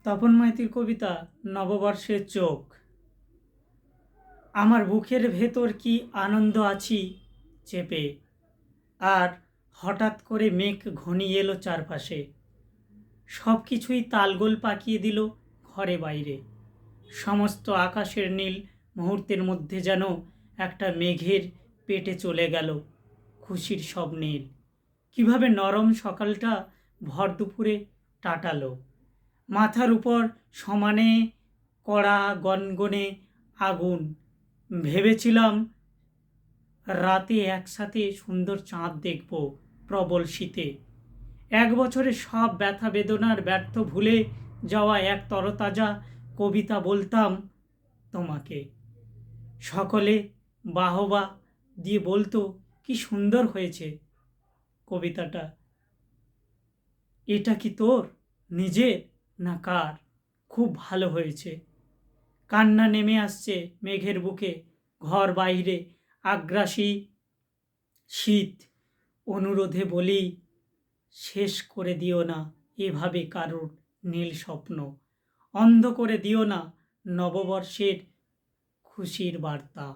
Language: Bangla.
তপন মাইতির কবিতা নববর্ষের চোখ। আমার বুকের ভেতর কি আনন্দ আছি চেপে, আর হঠাৎ করে মেঘ ঘনিয়ে এলো চারপাশে, সব কিছুই তালগোল পাকিয়ে দিল ঘরে বাইরে। সমস্ত আকাশের নীল মুহূর্তের মধ্যে যেন একটা মেঘের পেটে চলে গেল খুশির সব নীল। কিভাবে নরম সকালটা ভর দুপুরে টাটালো, মাথার উপর সমানে কড়া গনগনে আগুন। ভেবেছিলাম রাতে একসাথে সুন্দর চাঁদ দেখব প্রবল শীতে। এক বছরে সব ব্যথা বেদনার ব্যর্থ ভুলে যাওয়া এক তরতাজা কবিতা বলতাম তোমাকে। সকলে বাহবা দিয়ে বলতো কি সুন্দর হয়েছে কবিতাটা। এটা কি তোর নিজের না কার? খুব ভালো হয়েছে। কান্না নেমে আসছে মেঘের বুকে, ঘর বাইরে আগ্রাসী শীত। অনুরোধে বলি, শেষ করে দিও না এভাবে কারোর নীল স্বপ্ন, অন্ধ করে দিও না নববর্ষের খুশির বার্তা।